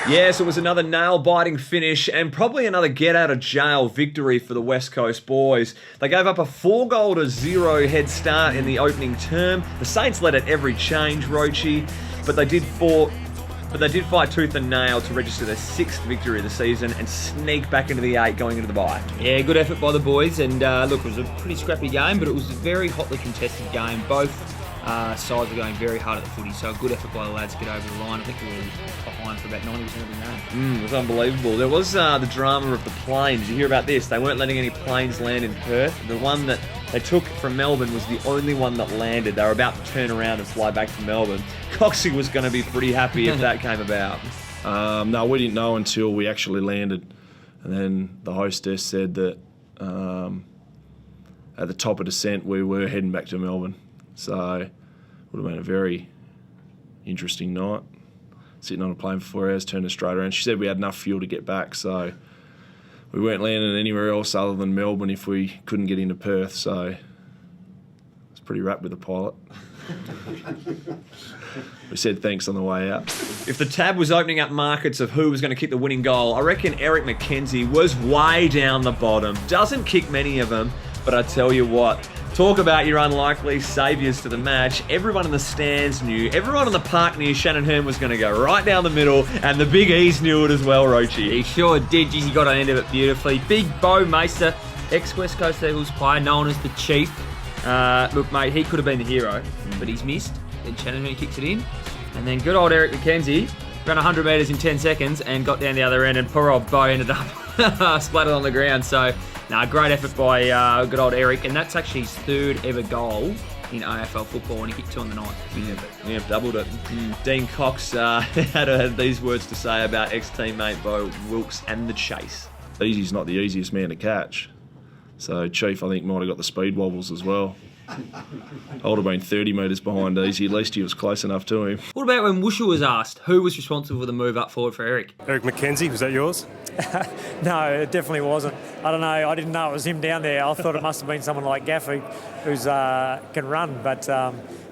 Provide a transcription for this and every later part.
Yes, it was another nail-biting finish and probably another get-out-of-jail victory for the West Coast boys. They gave up a 4-0 head start in the opening term. The Saints led at every change, Rochi, but they did fight tooth and nail to register their 6th victory of the season and sneak back into the 8 going into the bye. Yeah, good effort by the boys, and look, it was a pretty scrappy game, but it was a very hotly contested game. Both sides were going very hard at the footy, so a good effort by the lads to get over the line. I think we were behind for about 90% of the game. It was unbelievable. There was the drama of the planes. You hear about this? They weren't letting any planes land in Perth. The one that they took from Melbourne was the only one that landed. They were about to turn around and fly back to Melbourne. Coxie was going to be pretty happy if that came about. No, we didn't know until we actually landed. And then the hostess said that at the top of descent, we were heading back to Melbourne. So it would have been a very interesting night. Sitting on a plane for 4 hours, turning straight around. She said we had enough fuel to get back, so we weren't landing anywhere else other than Melbourne if we couldn't get into Perth. So I was pretty wrapped with the pilot. We said thanks on the way out. If the tab was opening up markets of who was going to kick the winning goal, I reckon Eric McKenzie was way down the bottom. Doesn't kick many of them, but I tell you what, talk about your unlikely saviours to the match. Everyone in the stands knew. Everyone in the park knew Shannon Hurn was going to go right down the middle, and the Big E's knew it as well, Rochi. He sure did. He got on the end of it beautifully. Big Bo Meister, ex-West Coast Eagles player, known as the Chief. Look, mate, he could have been the hero, but he's missed. Then Shannon Hurn kicks it in. And then good old Eric McKenzie ran 100 metres in 10 seconds and got down the other end, and poor old Bo ended up splattered on the ground. So, great effort by good old Eric, and that's actually his 3rd ever goal in AFL football, and he kicked 2 on the night. Yeah, doubled it. Dean Cox had these words to say about ex-teammate Bo Wilkes and the chase. Easy's not the easiest man to catch. So Chief, I think, might have got the speed wobbles as well. I would have been 30 metres behind Easy. At least he was close enough to him. What about when Woosha was asked who was responsible for the move up forward for Eric? Eric McKenzie, was that yours? No, it definitely wasn't. I don't know. I didn't know it was him down there. I thought it must have been someone like Gaff who's can run. But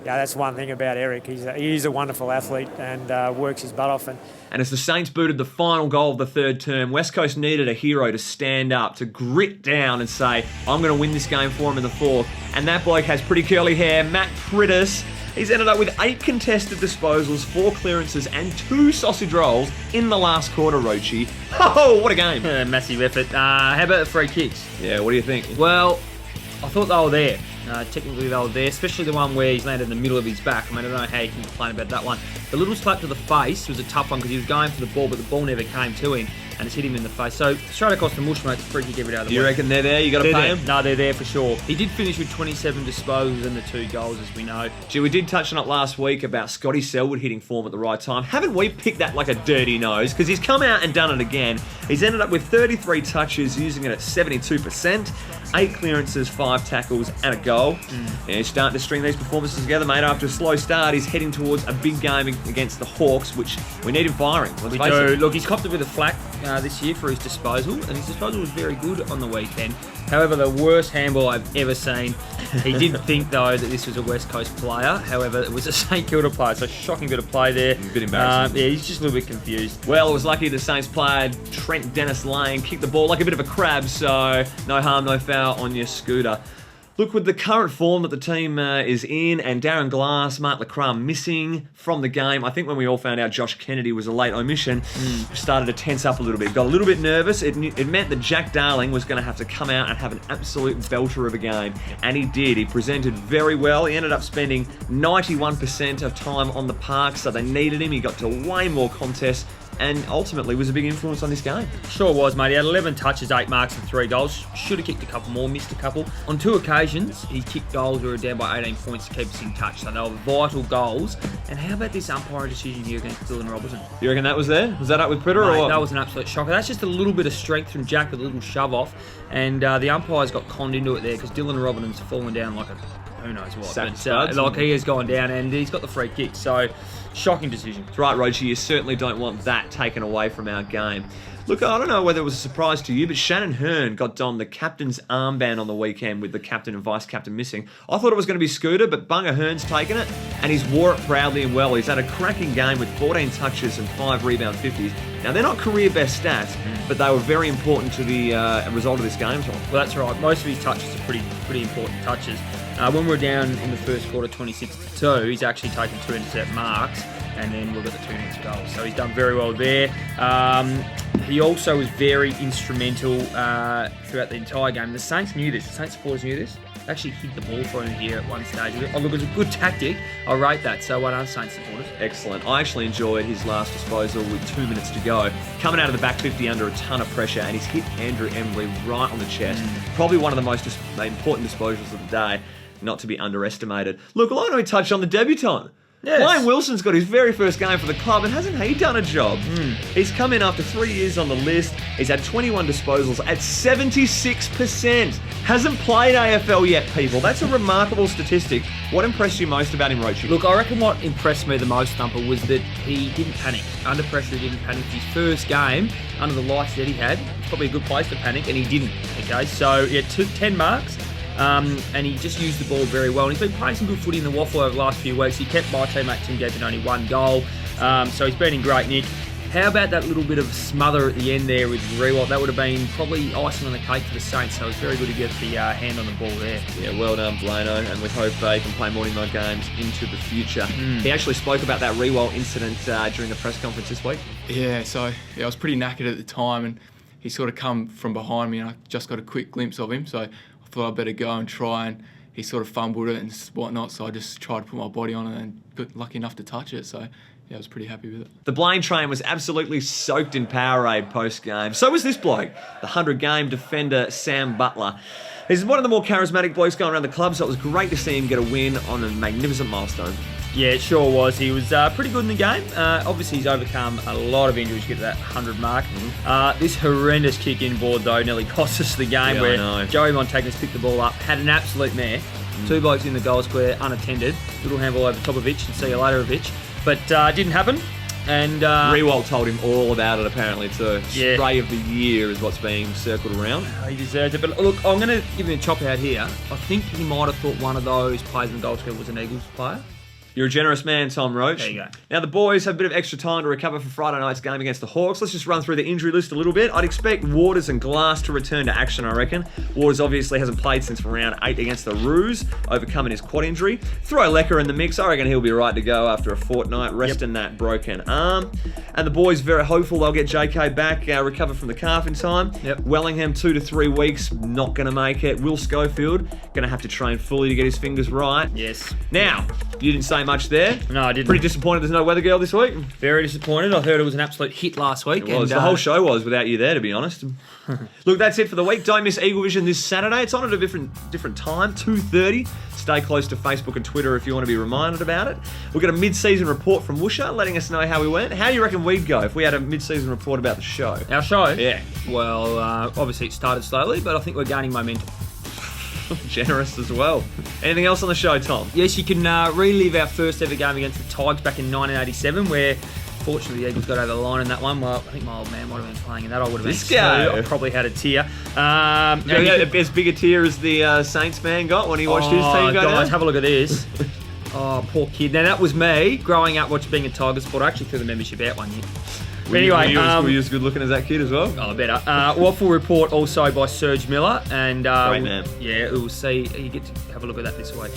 that's one thing about Eric. He's a wonderful athlete and works his butt off. And as the Saints booted the final goal of the 3rd term, West Coast needed a hero to stand up, to grit down and say, I'm going to win this game for him in the 4th. And that bloke has pretty curly hair, Matt Priddis. He's ended up with 8 contested disposals, 4 clearances and 2 sausage rolls in the last quarter, Rochi. Oh, what a game. Massive effort. How about the free kicks? Yeah, what do you think? Well, I thought they were there. Technically they were there, especially the one where he's landed in the middle of his back. I don't know how you can complain about that one. The little slap to the face was a tough one because he was going for the ball, but the ball never came to him, and it's hit him in the face. So straight across the mush, mate, it's a free kick every day of the week. You reckon they're there? You got to pay them? No, they're there for sure. He did finish with 27 disposals and the 2 goals, as we know. Gee, we did touch on it last week about Scotty Selwood hitting form at the right time. Haven't we picked that like a dirty nose? Because he's come out and done it again. He's ended up with 33 touches, using it at 72%, 8 clearances, 5 tackles, and a goal. And he's starting to string these performances together, mate. After a slow start, he's heading towards a big game against the Hawks, which we need him firing. We do. Look, he's copped a bit of flack this year for his disposal, and his disposal was very good on the weekend. However, the worst handball I've ever seen. He did think, though, that this was a West Coast player. However, it was a St Kilda player, so shocking bit of play there. A bit embarrassing. Yeah, he's just a little bit confused. Well, it was lucky the Saints player, Trent Dennis Lane, kicked the ball like a bit of a crab, so no harm, no foul on your scooter. Look, with the current form that the team is in, and Darren Glass, Mark LeCras missing from the game, I think when we all found out Josh Kennedy was a late omission, started to tense up a little bit. Got a little bit nervous. It meant that Jack Darling was going to have to come out and have an absolute belter of a game. And he did. He presented very well. He ended up spending 91% of time on the park, so they needed him. He got to way more contests, and ultimately was a big influence on this game. Sure was, mate. He had 11 touches, 8 marks and 3 goals. Should have kicked a couple more, missed a couple. On 2 occasions, he kicked goals that were down by 18 points to keep us in touch. So they were vital goals. And how about this umpiring decision here against Dylan Robertson? You reckon that was there? Was that up with Pritter? Mate, that was an absolute shocker. That's just a little bit of strength from Jack with a little shove off. And the umpires got conned into it there because Dylan Robertson's fallen down like a who knows what. But he has gone down and he's got the free kick. So shocking decision. That's right, Rochi. You certainly don't want that taken away from our game. Look, I don't know whether it was a surprise to you, but Shannon Hearn got donned the captain's armband on the weekend with the captain and vice-captain missing. I thought it was going to be Scooter, but Bunga Hearn's taken it, and he's wore it proudly and well. He's had a cracking game with 14 touches and 5 rebound 50s. Now, they're not career-best stats, but they were very important to the result of this game, Tom. Well, that's right. Most of his touches are pretty important touches. When we were down in the first quarter, 26-2, he's actually taken 2 intercept marks, and then we've got the 2 next goals. So he's done very well there. He also was very instrumental throughout the entire game. The Saints knew this. The Saints supporters knew this. They actually hid the ball for him here at one stage. Oh, look, it was a good tactic. I rate that. So well done, Saints supporters. Excellent. I actually enjoyed his last disposal with 2 minutes to go. Coming out of the back 50 under a ton of pressure, and he's hit Andrew Embley right on the chest. Probably one of the most important disposals of the day, not to be underestimated. Look, I know he touched on the debutant. Yes. Wayne Wilson's got his very first game for the club, and hasn't he done a job? He's come in after 3 years on the list. He's had 21 disposals at 76%. Hasn't played AFL yet, people. That's a remarkable statistic. What impressed you most about him, Roachy? Look, I reckon what impressed me the most, Thumper, was that he didn't panic. Under pressure, he didn't panic. His first game, under the lights that he had, it's probably a good place to panic, and he didn't. Okay, so he had 10 marks. And he just used the ball very well. And he's been playing some good footy in the Waffle over the last few weeks. He kept my teammate Tim Gavin only 1 goal. So he's been in great nick. How about that little bit of smother at the end there with Rewalt? That would have been probably icing on the cake for the Saints. So it's very good to get the hand on the ball there. Yeah, well done, Blano. And we hope they can play morning night games into the future. He actually spoke about that Rewalt incident during the press conference this week. Yeah, I was pretty knackered at the time, and he sort of come from behind me, and I just got a quick glimpse of him. So I thought I'd better go and try, and he sort of fumbled it and whatnot, so I just tried to put my body on it and got lucky enough to touch it. So yeah, I was pretty happy with it. The Blaine train was absolutely soaked in Powerade post-game. So was this bloke, the 100-game defender Sam Butler. He's one of the more charismatic blokes going around the club, so it was great to see him get a win on a magnificent milestone. Yeah, it sure was. He was pretty good in the game. Obviously, he's overcome a lot of injuries to get to that 100 mark. This horrendous kick inboard, though, nearly cost us the game, where Joey Montagnas picked the ball up, had an absolute mare. 2 blokes in the goal square, unattended. Little handball over Topovic, and see you later, Vic. But didn't happen. And Rewalt told him all about it, apparently, too. Yeah. Spray of the year is what's being circled around. He deserves it. But look, I'm going to give him a chop out here. I think he might have thought one of those players in the goal square was an Eagles player. You're a generous man, Tom Roach. There you go. Now, the boys have a bit of extra time to recover for Friday night's game against the Hawks. Let's just run through the injury list a little bit. I'd expect Waters and Glass to return to action, I reckon. Waters obviously hasn't played since round 8 against the Roos, overcoming his quad injury. Throw Lecker in the mix. I reckon he'll be right to go after a fortnight, resting that broken arm. And the boys very hopeful they'll get JK back, recover from the calf in time. Wellingham, 2 to 3 weeks, not going to make it. Will Schofield, going to have to train fully to get his fingers right. Yes. Now, you didn't say much there. No, I didn't. Pretty disappointed there's no weather girl this week. Very disappointed. I heard it was an absolute hit last week. It was. The whole show was without you there, to be honest. Look, that's it for the week. Don't miss Eagle Vision this Saturday. It's on at a different time, 2:30. Stay close to Facebook and Twitter if you want to be reminded about it. We'll get a mid-season report from Woosha letting us know how we went. How do you reckon we'd go if we had a mid-season report about the show? Our show? Yeah. Well, obviously it started slowly, but I think we're gaining momentum. Generous as well. Anything else on the show, Tom? Yes, you can relive our first ever game against the Tigers back in 1987, where fortunately the Eagles got over the line in that one. Well, I think my old man might have been playing in that. I would have been This guy. I probably had a tear. As big a tear as the Saints man got when he watched his team go guys, down? have a look at this. Oh, poor kid. Now, that was me growing up being a Tigers supporter. I actually threw the membership out one year. But anyway, were you as good looking as that kid as well? Oh, better. Waffle report also by Serge Miller, and Great man. Yeah, we'll see. You get to have a look at that this week.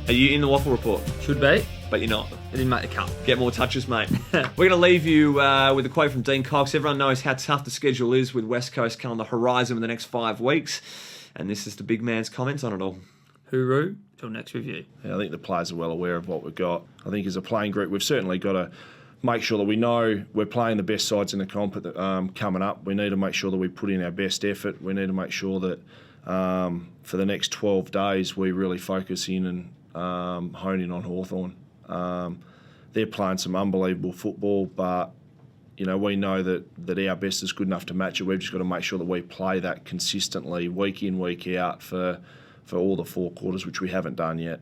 Are you in the Waffle report? Should be. But you're not. I didn't make the cut. Get more touches, mate. We're going to leave you with a quote from Dean Cox. Everyone knows how tough the schedule is with West Coast coming on the horizon in the next 5 weeks. And this is the big man's comments on it all. Hooroo. Till next review. Yeah, I think the players are well aware of what we've got. I think as a playing group, we've certainly got to make sure that we know we're playing the best sides in the comp coming up. We need to make sure that we put in our best effort. We need to make sure that for the next 12 days we really focus in and hone in on Hawthorn. They're playing some unbelievable football, but we know that our best is good enough to match it. We've just got to make sure that we play that consistently, week in, week out, for all the 4 quarters, which we haven't done yet.